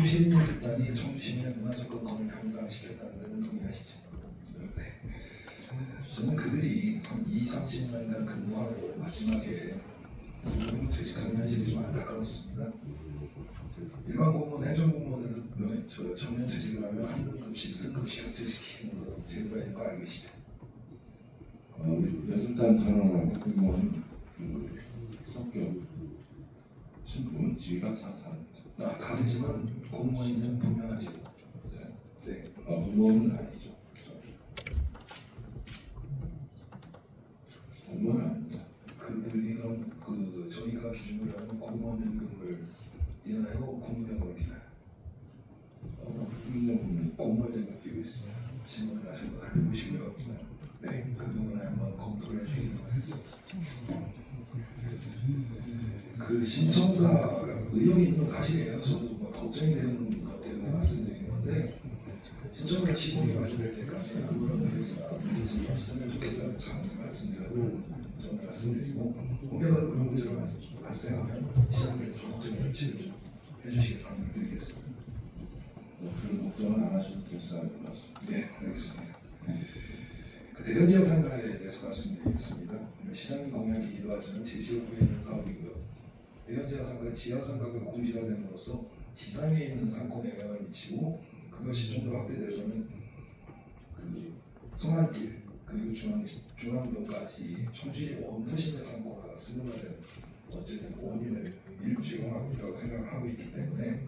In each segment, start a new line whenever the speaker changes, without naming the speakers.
청주시민예술단이 청주시민의 문화적 건강을 향상시켰다는 데는 동의하시죠? 네. 저는 그들이 30년간 근무하고 마지막에 부분으로 퇴직하는 현실이 좀 안타까웠습니다. 일반 공무원, 행정공무원은 정년 퇴직을 하면 한 등급씩 승급시켜서 퇴직시키는 거 제도가 있는 거 알고 계시죠?
우리 예술단 탄원하고 공무원 성격, 신분, 지위가 다 다릅니다.
다르지만 공무원은 분명하죠. 네.
공무원은 아니죠. 공무원은 아닙니다.
그들이 그럼 저희가 기준으로 하는 공무원 임금을 뛰나요? 국민연금을 뛰나요?
국민연금은
공무원 임금 뛰고 있습니다. 신문을 다시 한번 살펴보시고요. 네, 그 부분에 한번 검토를 해주시도록 하겠습니다. 그 신청사가 의혹이 있는 건 사실이에요. 저도 걱정이 되는 것 때문에 말씀드린 건데 신청자 시공이 완료될 때까지 아무런 의혹이나 문제점이 없으면 좋겠다는 점을 말씀드렸다는 점을 말씀드리고 혹여라도 그런 문제가 발생하면 시장님께서 걱정을 치료 좀 해주시길 당부드리겠습니다.
그런 걱정은 안 하셔도 될 사안인 것 같습니다.
네, 알겠습니다. 대전지역 상가에 대해서 말씀드리겠습니다. 시장님 공약이기도 하지만 제지역구에 있는 사업이고요. 대전지역 상가 지하 상가가 공실화됨으로써 지상에 있는 상권에 영향을 미치고 그것이 좀 더 확대돼서는 성안길 그리고 중앙동까지 청주시 원도심의 상권화가 슬로가되는 어쨌든 원인을 일부 제공하고 있다고 생각을 하고 있기 때문에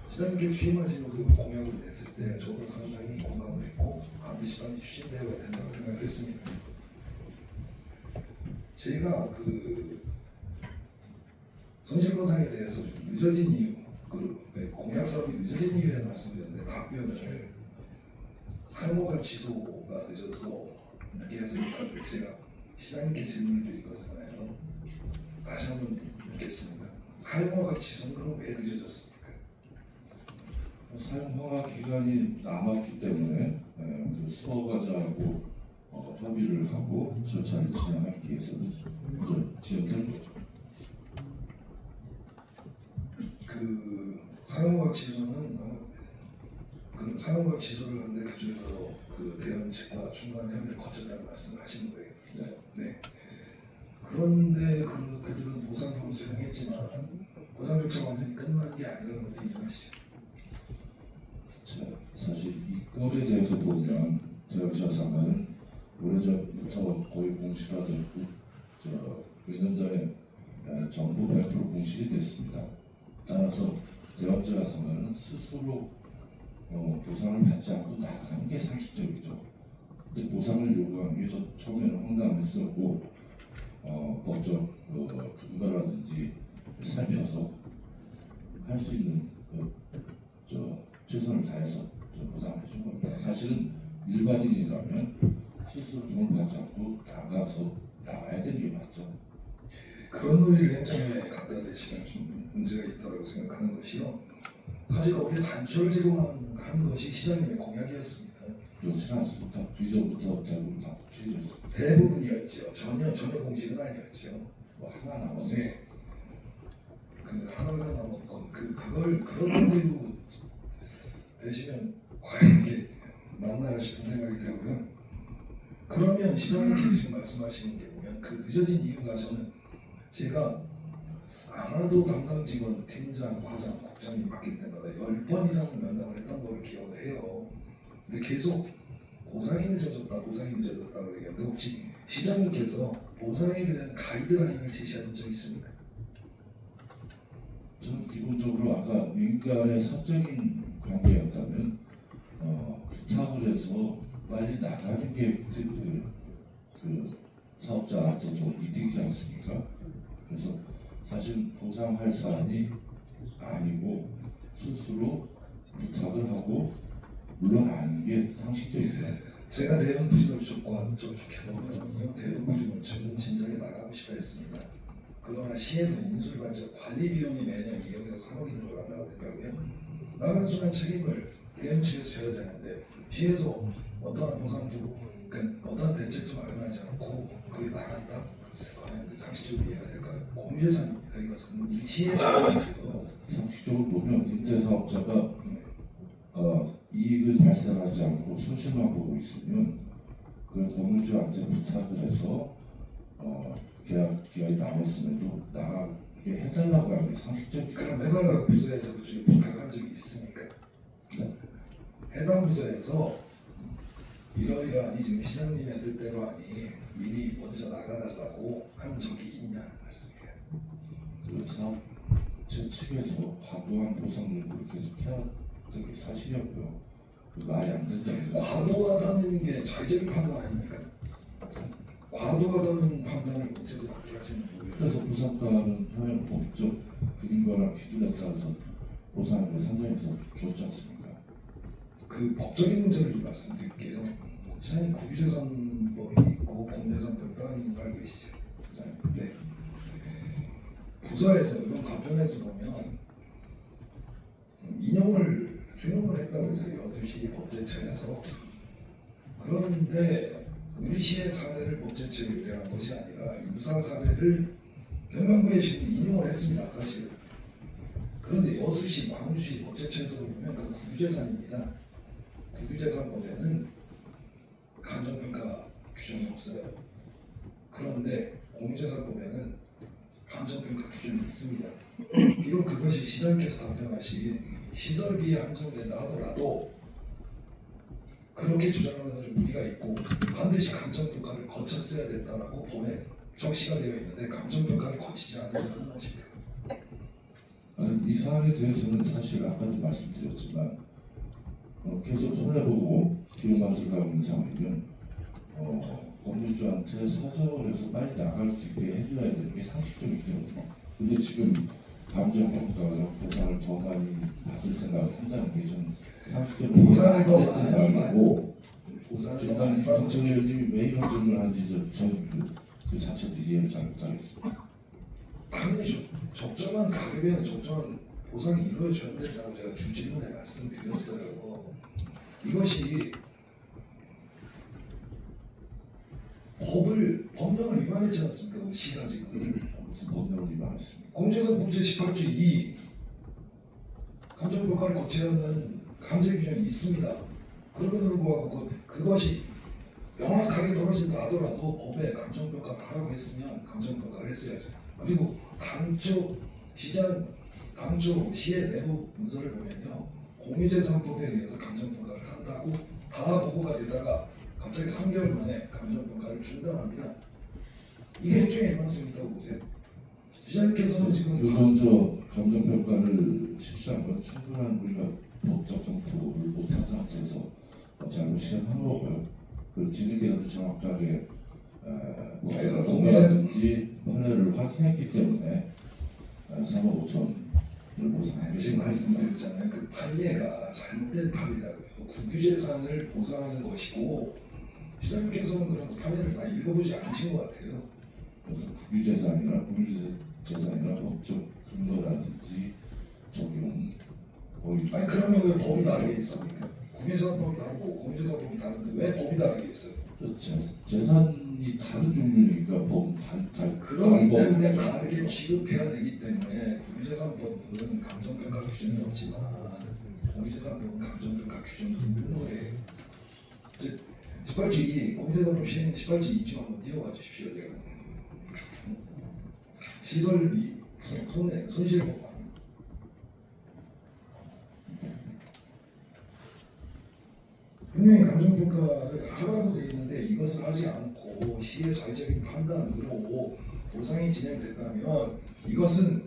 시장님께 취임하시면서 공약을 냈을 때 저도 상당히 공감을 했고 반드시 빨리 추진되어야 된다고 생각을 했습니다. 제가 손실보상에 대해서 좀 늦어진 이유, 공약 사업이 늦어진 이유에 말씀드렸는데 답변을 사용허가 취소가 늦어서 늦게 해서 있다고 제가 시장님께 질문을 드릴 거잖아요. 다시 한번 묻겠습니다. 사용허가 취소는 그럼 왜 늦어졌습니까?
사용허가 기간이 남았기 때문에 그 수허가자하고 협의를 하고 절차를 진행하기 위해서 지연된 거죠.
사용허가 취소는 사용허가 취소를 하는데 그중에서 대원 측과 중간 협의를 거쳤다는 말씀을 하시는 거예요. 네. 그런데 그들은 보상금을 수령했지만 보상 절차가 완전히 끝난 게 아니라는 것도 인정하시죠?
사실 이 건에 대해서 보면 대전지역 상가는 오래전부터 거의 공실화됐고 몇 년 전에 정부 100% 공실이 됐습니다. 따라서 대전지역 상가는 스스로 보상을 받지 않고 나가는 게 상식적이죠. 근데 보상을 요구하는 게 처음에는 황당했었고 법적 근거라든지 살펴서 할 수 있는 최선을 다해서 보상을 해준 겁니다. 사실은 일반인이라면 스스로 돈을 받지 않고 나가야 되는 게 맞죠.
그런 논리를 행정에 갖다 대시면 좀 문제가 있다고 생각하는 것이요. 사실 거기에 단초를 제공하는 것이 시장님의 공약이었습니다.
그렇지 않습니다. 기존부터 대부분 다 취소했습니다.
대부분이었죠. 전혀 공식은 아니었죠.
하나 남았어요.
네. 하나가 남은 건 그걸 그런 논리로 되시면 과연 이게 맞나 싶은 생각이 들고요. 그러면 시장님께서 지금 말씀하시는 게 보면 늦어진 이유가 저는 제가 아마도 담당 직원, 팀장, 과장, 국장이 바뀔 때마다 10번 이상 면담을 했던 거를 기억을 해요. 근데 계속 보상이 늦어졌다 그러는데 혹시 시장님께서 보상에 대한 가이드라인을 제시하신 적 있습니까?
저는 기본적으로 아까 민간의 사적인 관계였다면 부탁을 해서 빨리 나가는 게 사업자한테도 이득이지 않습니까? 그래서 사실 보상할 사안이 아니고 스스로 부탁을 하고 물러나는 게 상식적입니다.
제가 대형 부지를 좀 좋게 보면 대형 부지를 저는 진작에 나가고 싶어 했습니다. 그러나 시에서 인수를 받자 관리 비용이 매년 2억에서 3억이 들어간다고 하더라고요. 나가는 순간 책임을 대형 측에서 져야 되는데 시에서 어떠한 보상도 어떠한 대책도 마련하지 않고 그게 나간다? 과연 상식적으로 이해가 될까요? 공유재산 이것은 이 시에서
상식적으로 보면 임대사업 사업자가 이익을 발생하지 않고 손실만 보고 있으면 그 건물주한테 부탁을 해서 계약 기간이 남았음에도 나가게 해달라고 하는 게 상식적이죠.
그럼 해달라고 부서에서 그쪽에 부탁을 한 적이 있습니까?
네.
해당 부서에서 이러이러하니 지금 시장님의 뜻대로 하니 미리 먼저 나가달라고 한 적이 있냐는 말씀이에요.
그 사업체 측에서 과도한 보상을 그렇게 해야 되게 사실이었고요. 그 말이 안 된다는 거.
과도하다는 게 자의적인 판단 아닙니까? 과도하다는 판단을 어째서 그렇게 하시는 거예요?
그래서 보상가는 현행 법적 그림과랑 기준에 따라서 보상을 산정해서 주었지 않습니까?
그 법적인 문제를 좀 말씀드릴게요. 시장님 국유재산법이 있고 공유재산법이 따로 있는 거 알고 계시죠? 네. 부서에서 이번 간편에서 보면 준용을 했다고 했어요. 여수시 법제처에서. 그런데 우리 시의 사례를 법제처에 의뢰한 것이 아니라 유사 사례를 경남부에 지금 인용을 했습니다. 사실. 그런데 여수시, 광주시 법제처에서 보면 그 국유재산입니다. 국유재산법에는 감정평가 규정이 없어요. 그런데 공유재산법에는 감정평가 규정이 있습니다. 비록 그것이 시장님께서 답변하신 시설비에 한정된다 하더라도 그렇게 주장하는 것은 무리가 있고 반드시 감정평가를 거쳤어야 됐다라고 법에 적시가 되어 있는데 감정평가를 거치지 않는다는 것입니다.
이 사안에 대해서는 사실 아까도 말씀드렸지만 계속 손해보고 비용만 들어가고 있는 상황이면 건물주한테 사정을 해서 빨리 나갈 수 있게 해줘야 되는 게 상식적이죠. 근데 지금 감정평가가 보상을 더 많이 받을 생각을 한다는 게 좀 상식적으로
보상을 더
안
많이
되는 거고
보상을 더
일단
많이 받고
김성철 의원님이 왜 이런 질문을 하는지 저는 그 자체도 이해를 잘 못하겠습니다.
당연히 적정한 가격에는 적정한 보상이 이루어져야 된다고 제가 주질문에 말씀드렸어요. 이것이 법령을 위반했지 않습니까? 우리 시가 지금
무슨 법령을 위반했습니까?
공제사법제 18조 2 감정평가를 거쳐야 한다는 강제 규정이 있습니다. 그럼에도 불구하고 그것이 명확하게 떨어진다 하더라도 법에 감정평가를 하라고 했으면 감정평가를 했어야죠. 그리고 당초 시의 내부 문서를 보면요, 공유재산법에 의해서 감정평가를 한다고 다 보고가 되다가 갑자기 3개월 만에 감정평가를 중단합니다. 이게 행정의 일관성이 있다고 보세요. 시장님께서는 지금
우선저 감정평가를 실시한 건 충분한 우리가 법적 검토를 못한 상태에서 잘못 시행한 거고요. 그 뒤늦게라도 정확하게
저희가
공개라든지 판례를 확인했기 때문에 3억 5천을 보상하게
지금 말씀드렸잖아요. 그 판례가 잘못된 판례라고요. 국유재산을 보상하는 것이고 시장님께서는 그런 판례를 다 읽어보지 않으신 것 같아요.
그래서 국유재산이나 공유재산이나 법적 근거라든지 적용 거의
아니 그러면 왜 법이 다르게 있습니까? 국유재산법이 다르고 공유재산법이 다른데 왜 법이 다르게 있어요?
재산이 다른 종류니까 법은
그러기 때문에 다르게 취급해야 되기 때문에 국유재산법은 감정평가 규정이 없지만 공유재산법은 감정평가 규정이 있는 거예요. 이제 18조 2 공유재산법 시행 18조 2조 한번 띄워봐 주십시오. 제가 시설비 손실보상 분명히 감정평가를 하라고 되어 있는데 이것을 하지 않고 시의 자의적인 판단으로 보상이 진행됐다면 이것은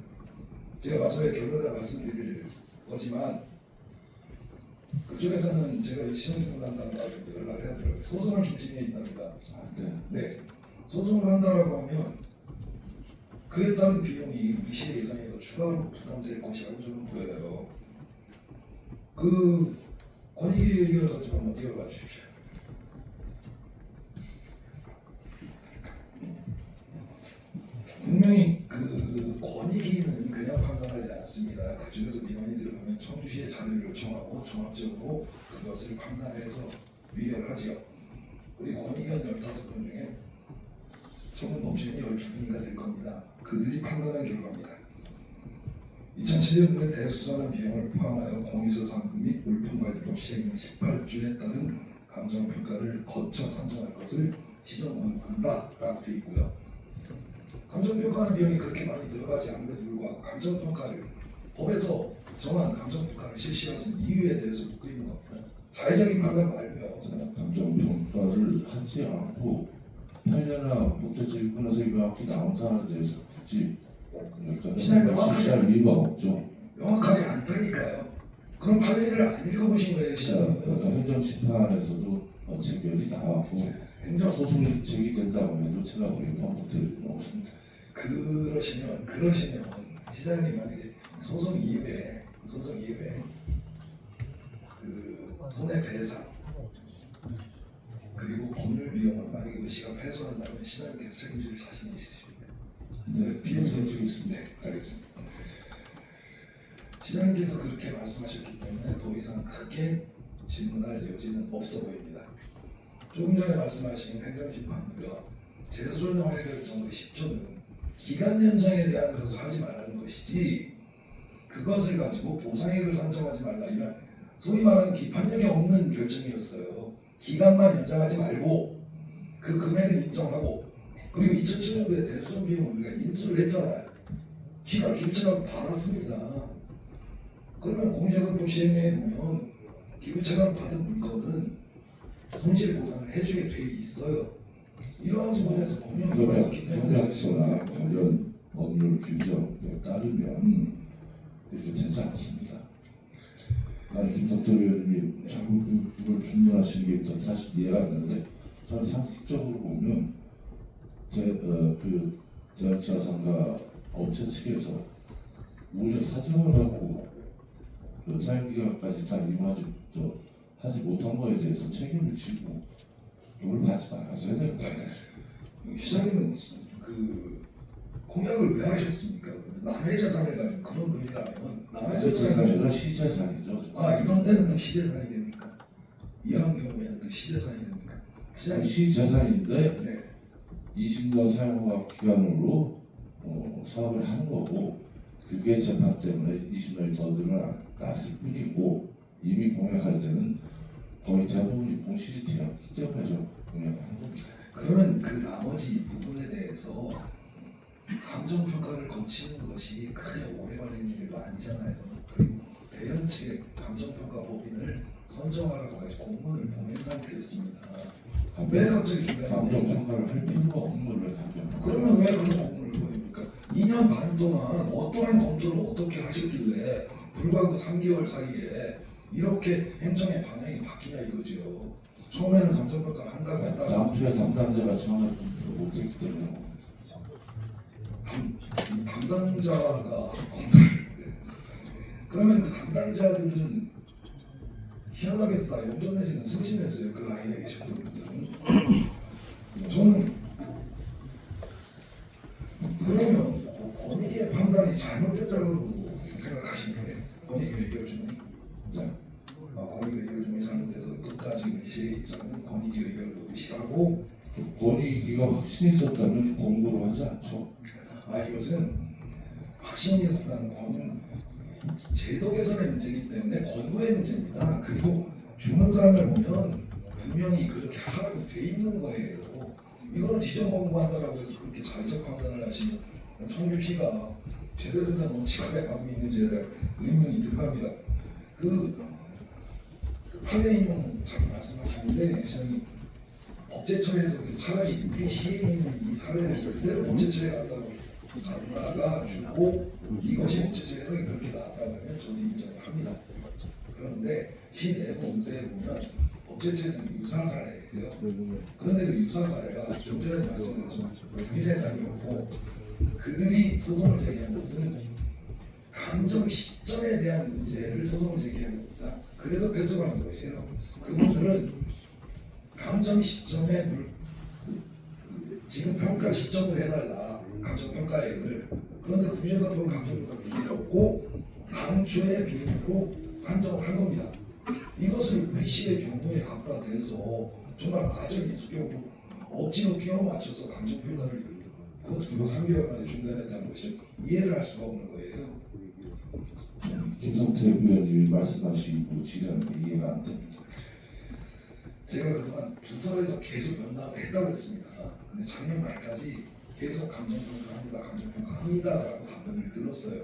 제가 마지막에 결론을 말씀드릴 거지만 그쪽에서는 제가 시행을 한다는 말을 연락을 해야 되더라고요. 소송을 중심에 있답니다. 네. 소송을 한다라고 하면 그에 따른 비용이 우리 시의 예산에서 추가로 부담될 것이라고 저는 보여요. 그 권익위 의견을 좀 한번 띄워봐 주십시오. 분명히 그 권익위는 그냥 판단하지 않습니다. 그중에서 민원이 들어가면 청주시에 자료를 요청하고 종합적으로 그것을 판단해서 위결하지요. 우리 권익위원 15분 중에 총은 법시인이 12분인가 될 겁니다. 그들이 판단한 결과입니다. 2007년도에 대수산한 비용을 포함하여 공시상품 및 물품관리법 시행령 18조에 따른 감정평가를 거쳐 산정할 것을 시정권한다라고 되어 있고요. 감정평가하는 비용이 그렇게 많이 들어가지 않음에도 불구하고 감정평가를 법에서 정한 감정평가를 실시하는 이유에 대해서 묻고 있는 겁니다. 자의적인 판단 말고요.
감정평가를 하지 않고 8년이나 목적지를 끊어서 명확히 나온 사람에 대해서 굳이 실시할 이유가 없죠.
명확하지 않다니까요. 그럼 판례를 안 읽어보신 거예요, 시장은.
행정심판에서도 재결이 나왔고 행정소송이 제기된다고 해도 제가 거의 반복될 일은 없습니다.
그러시면 시장님 만약에 소송 이후에 그 손해배상 그리고 법률 비용을 만약에 의시가 패소한다면 시장님께서 책임질 자신이 있으십니까?
네, 비용 책임지겠습니다.
네, 알겠습니다. 시장님께서 그렇게 말씀하셨기 때문에 더 이상 크게 질문할 여지는 없어 보입니다. 조금 전에 말씀하신 행정심판도요. 재소전형 해결 정도 10조는 기간 연장에 대한 것을 하지 말라는 것이지 그것을 가지고 보상액을 산정하지 말라 이런 소위 말하는 기판력이 없는 결정이었어요. 기간만 연장하지 말고 그 금액은 인정하고 그리고 2007년도에 대소전 비용을 우리가 인수를 했잖아요. 기가 길지라고 받았습니다. 그러면 공제상품 시행령에 보면 기부채가 받은 물건은 손실 보상을 해주게 돼 있어요. 이러한 부분에서 법령이 어렵기 때문에
성약서나 관련 법률 규정에 따르면 그렇게 되지 않습니다. 김덕태 의원님이 자꾸 그걸 질문하시는 게 전 사실 이해가 안 되는데 저는 상식적으로 보면 대한치아상가 업체 측에서 오히려 사정을 하고 그 사용기간까지 다 하지 못한 거에 대해서 책임을 지고 이걸 받지 말았어야 되는 거예요.
시장님은 그 공약을 왜 하셨습니까? 남의 재산을 가지고 그런 분이라면 남의
재산이 시재산이죠.
이런 때는 또 시재산이 됩니까? 이런 경우에는 또 시재산이 됩니까?
시재산인데
네.
20년 사용허가 기간으로 사업을 하는 거고 그게 재판 때문에 20년이 더 늘어났을 뿐이고 이미 공약할 때는 거의 대부분이 공실이 되었기 때문에 저 공약하는 겁니다.
그러면 그 나머지 부분에 대해서 감정평가를 거치는 것이 크게 오래 걸리는 일도 아니잖아요. 그리고 대현 측의 감정평가법인을 선정하라고 해서 공문을 보낸 상태였습니다. 왜 갑자기 중간에
감정평가를 할 필요가 없는 걸로 감정평가.
그러면 왜 그런 공문을 보냅니까? 2년 반 동안 어떠한 검토를 어떻게 하셨길래 불과 그 3개월 사이에 이렇게 행정의 방향이 바뀌냐 이거죠. 처음에는 감정평가를 한다고 했다가
당초에 담당자가 정확히 검토를 못했기 때문에
담당자가 그러면 그 담당자들은 희한하게 다 용전 내지는 승진했어요. 그 라인에 계셨던 분들은. 저는 그러면 권익의 판단이 잘못됐다고 생각하시는 거예요? 권익의 의결 중에 권익의 의결 중에 잘못해서 끝까지 의시자는 권익의 의결도 의시하고
권익위가 확신이 있었다면 공고를 하지 않죠.
이것은 확신이 있었다는 권은 제도 개선의 문제이기 때문에 권고의 문제입니다. 그리고 주는 사람을 보면 분명히 그렇게 하라고 돼 있는 거예요. 이거는 지정 권고한다라고 해서 그렇게 자의적 판단을 하시면 청주시가 제대로 된 원칙을 갖고 있는지에 대한 의문이 들어갑니다. 그 판례 인용 잘 말씀하시는데 시장님 법제처에서 차라리 우리 시에 있는 이 사례를 그대로 법제처에 갖다가 나가주고 이것이 법제처 해석이 그렇게 나왔다면 저도 인정을 합니다. 그런데 시 내부 문제에 보면 법제처에서는 유사 사례예요. 그런데 그 유사 사례가 좀 전에 말씀드렸지만 부기재산이었고 그들이 소송을 제기한 것은 감정 시점에 대한 문제를 소송을 제기한 겁니다. 그래서 패소를 한 것이에요. 그분들은 감정 시점에 지금 평가 시점으로 해달라 감정 평가액을. 그런데 부재산은 감정평가 비밀이었고 당초의 비밀로 산정을 한 겁니다. 이것을 우리 시의 경우에 갖다 대서 정말 아주 익숙하고 억지로 끼워 맞춰서 감정 평가를 그것도 불과 3개월 만에 중단했다는 것이 이해를 할 수가 없는 거예요.
김성태 의원님이 말씀하시고 지금 이해가 안 됩니다.
제가 그동안 부서에서 계속 면담을 했다고 했습니다. 근데 작년 말까지 계속 감정평가합니다라고 답변을 들었어요.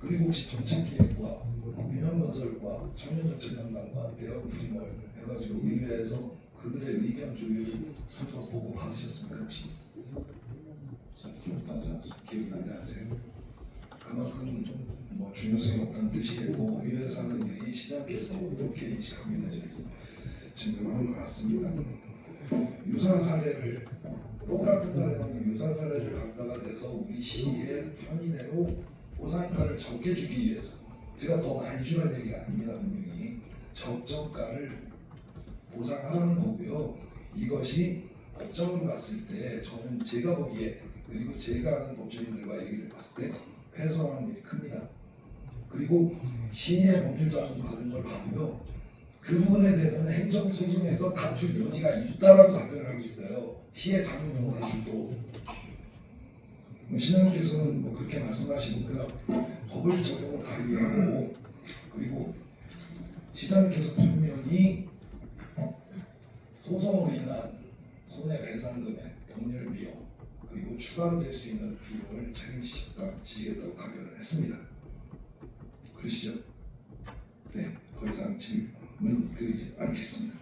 그리고 혹시 정책기획과 민원건설과 청년정책 담당과 대학 프리멀 해가지고 의회에서 그들의 의견 조율을 한번 보고 받으셨습니까 혹시?
잘 기억나지 않습니다.
기억나지 않으세요? 그만큼 뭐 중요성이 없다는 뜻이고 의회에서 하는 일이 시장께서 어떻게 인식하고 있는지 증명하는 것 같습니다. 유사 사례를 똑같은 사례는 유사 사례를 갖다가 대서 우리 시의 편의대로 보상가를 적게 주기 위해서 제가 더 많이 주라는 얘기가 아닙니다. 분명히 적정가를 보상하라는 거고요. 이것이 법정으로 갔을 때 저는 제가 보기에 그리고 제가 아는 법조인들과 얘기를 했을 때 패소하는 일이 큽니다. 그리고 시의 법률자금 받은 걸 봐도요. 그 부분에 대해서는 행정소송에서 다툴 여지가 있다라고 답변을 하고 있어요. 시의 자문용 다툴도 신앙께서는 뭐 그렇게 말씀하시니까 법을 적용을 다르게 하고 그리고 시장께서 분명히 소송으로 인한 손해배상금의 법률 비용 그리고 추가로 될 수 있는 비용을 책임지시겠다고 답변을 했습니다. 그러시죠? 네, 더 이상 질문 드리지 않겠습니다.